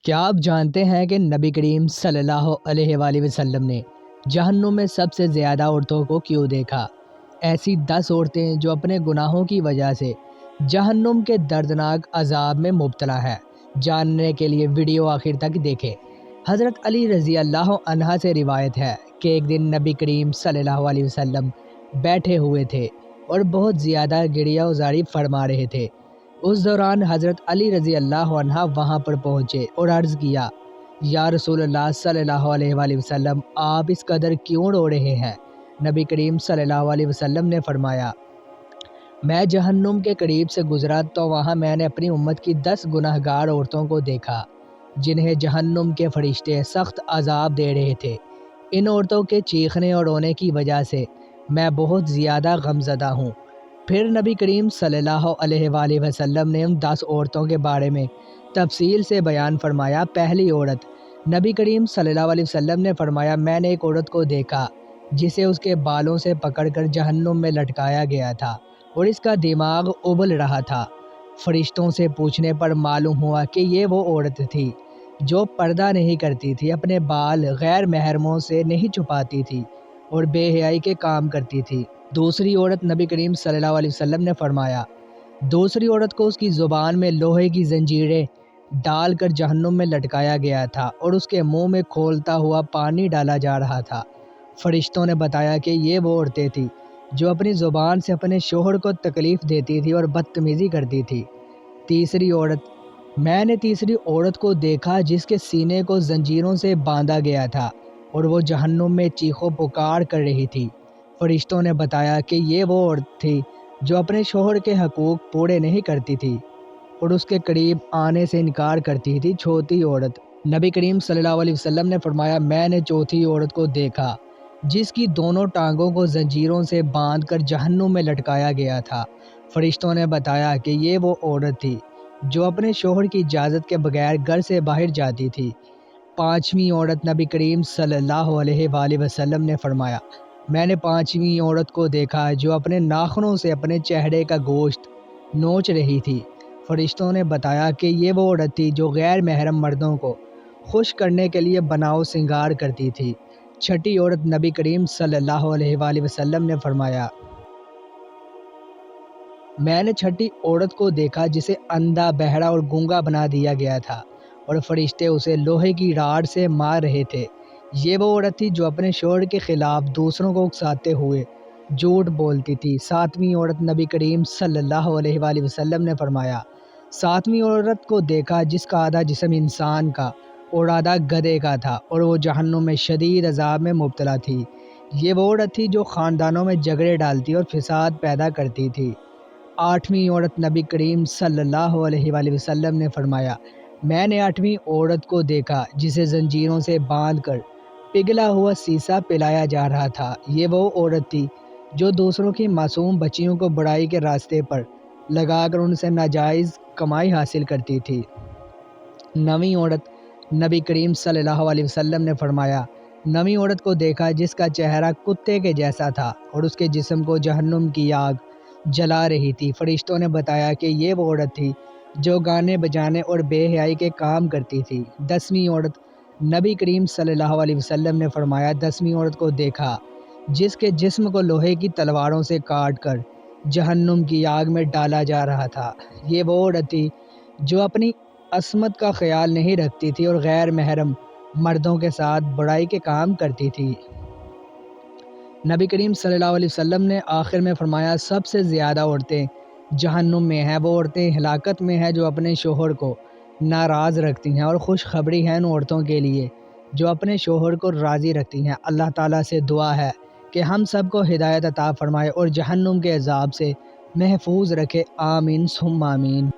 کیا آپ جانتے ہیں کہ نبی کریم صلی اللہ علیہ وآلہ وسلم نے جہنم میں سب سے زیادہ عورتوں کو کیوں دیکھا؟ ایسی 10 عورتیں جو اپنے گناہوں کی وجہ سے جہنم کے دردناک عذاب میں مبتلا ہے۔ جاننے کے لیے ویڈیو آخر تک دیکھیں۔ حضرت علی رضی اللہ عنہ سے روایت ہے کہ ایک دن نبی کریم صلی اللہ علیہ وسلم بیٹھے ہوئے تھے اور بہت زیادہ گریہ وزاری فرما رہے تھے۔ اس دوران حضرت علی رضی اللہ عنہ وہاں پر پہنچے اور عرض کیا، یا رسول اللہ صلی اللہ علیہ وآلہ وسلم، آپ اس قدر کیوں رو رہے ہیں؟ نبی کریم صلی اللہ علیہ وسلم نے فرمایا، میں جہنم کے قریب سے گزرا تو وہاں میں نے اپنی امت کی 10 گناہگار عورتوں کو دیکھا جنہیں جہنم کے فرشتے سخت عذاب دے رہے تھے۔ ان عورتوں کے چیخنے اور رونے کی وجہ سے میں بہت زیادہ غمزدہ ہوں۔ پھر نبی کریم صلی اللہ علیہ وآلہ وسلم نے ان 10 عورتوں کے بارے میں تفصیل سے بیان فرمایا۔ پہلی عورت، نبی کریم صلی اللہ علیہ وسلم نے فرمایا، میں نے ایک عورت کو دیکھا جسے اس کے بالوں سے پکڑ کر جہنم میں لٹکایا گیا تھا اور اس کا دماغ ابل رہا تھا۔ فرشتوں سے پوچھنے پر معلوم ہوا کہ یہ وہ عورت تھی جو پردہ نہیں کرتی تھی، اپنے بال غیر محرموں سے نہیں چھپاتی تھی اور بے حیائی کے کام کرتی تھی۔ دوسری عورت، نبی کریم صلی اللہ علیہ وسلم نے فرمایا، دوسری عورت کو اس کی زبان میں لوہے کی زنجیریں ڈال کر جہنم میں لٹکایا گیا تھا اور اس کے منہ میں کھولتا ہوا پانی ڈالا جا رہا تھا۔ فرشتوں نے بتایا کہ یہ وہ عورتیں تھیں جو اپنی زبان سے اپنے شوہر کو تکلیف دیتی تھی اور بدتمیزی کرتی تھی۔ تیسری عورت، میں نے تیسری عورت کو دیکھا جس کے سینے کو زنجیروں سے باندھا گیا تھا اور وہ جہنم میں چیخ و پکار کر رہی تھی۔ فرشتوں نے بتایا کہ یہ وہ عورت تھی جو اپنے شوہر کے حقوق پورے نہیں کرتی تھی اور اس کے قریب آنے سے انکار کرتی تھی۔ چوتھی عورت، نبی کریم صلی اللہ علیہ وسلم نے فرمایا، میں نے چوتھی عورت کو دیکھا جس کی دونوں ٹانگوں کو زنجیروں سے باندھ کر جہنم میں لٹکایا گیا تھا۔ فرشتوں نے بتایا کہ یہ وہ عورت تھی جو اپنے شوہر کی اجازت کے بغیر گھر سے باہر جاتی تھی۔ پانچویں عورت، نبی کریم صلی اللہ علیہ وآلہ وسلم نے فرمایا، میں نے پانچویں عورت کو دیکھا جو اپنے ناخنوں سے اپنے چہرے کا گوشت نوچ رہی تھی۔ فرشتوں نے بتایا کہ یہ وہ عورت تھی جو غیر محرم مردوں کو خوش کرنے کے لیے بناؤ سنگار کرتی تھی۔ چھٹی عورت، نبی کریم صلی اللہ علیہ وآلہ وسلم نے فرمایا، میں نے چھٹی عورت کو دیکھا جسے اندھا، بہرا اور گونگا بنا دیا گیا تھا اور فرشتے اسے لوہے کی راڈ سے مار رہے تھے۔ یہ وہ عورت تھی جو اپنے شوہر کے خلاف دوسروں کو اکساتے ہوئے جھوٹ بولتی تھی۔ ساتویں عورت، نبی کریم صلی اللہ علیہ وآلہ وسلم نے فرمایا، ساتویں عورت کو دیکھا جس کا آدھا جسم انسان کا اور آدھا گدھے کا تھا اور وہ جہنم میں شدید عذاب میں مبتلا تھی۔ یہ وہ عورت تھی جو خاندانوں میں جھگڑے ڈالتی اور فساد پیدا کرتی تھی۔ آٹھویں عورت، نبی کریم صلی اللہ علیہ وآلہ وسلم نے فرمایا، میں نے آٹھویں عورت کو دیکھا جسے زنجیروں سے باندھ کر پگھلا ہوا سیسا پلایا جا رہا تھا۔ یہ وہ عورت تھی جو دوسروں کی معصوم بچیوں کو برائی کے راستے پر لگا کر ان سے ناجائز کمائی حاصل کرتی تھی۔ نویں عورت، نبی کریم صلی اللہ علیہ وسلم نے فرمایا، نویں عورت کو دیکھا جس کا چہرہ کتے کے جیسا تھا اور اس کے جسم کو جہنم کی آگ جلا رہی تھی۔ فرشتوں نے بتایا کہ یہ وہ عورت تھی جو گانے بجانے اور بے حیائی کے کام کرتی تھی۔ دسویں عورت، نبی کریم صلی اللہ علیہ وسلم نے فرمایا، دسویں عورت کو دیکھا جس کے جسم کو لوہے کی تلواروں سے کاٹ کر جہنم کی آگ میں ڈالا جا رہا تھا۔ یہ وہ عورت تھی جو اپنی عصمت کا خیال نہیں رکھتی تھی اور غیر محرم مردوں کے ساتھ برائی کے کام کرتی تھی۔ نبی کریم صلی اللہ علیہ وسلم نے آخر میں فرمایا، سب سے زیادہ عورتیں جہنم میں ہیں وہ عورتیں ہلاکت میں ہیں جو اپنے شوہر کو ناراض رکھتی ہیں، اور خوشخبری ہے ان عورتوں کے لیے جو اپنے شوہر کو راضی رکھتی ہیں۔ اللہ تعالیٰ سے دعا ہے کہ ہم سب کو ہدایت عطا فرمائے اور جہنم کے عذاب سے محفوظ رکھے۔ آمین ثم آمین۔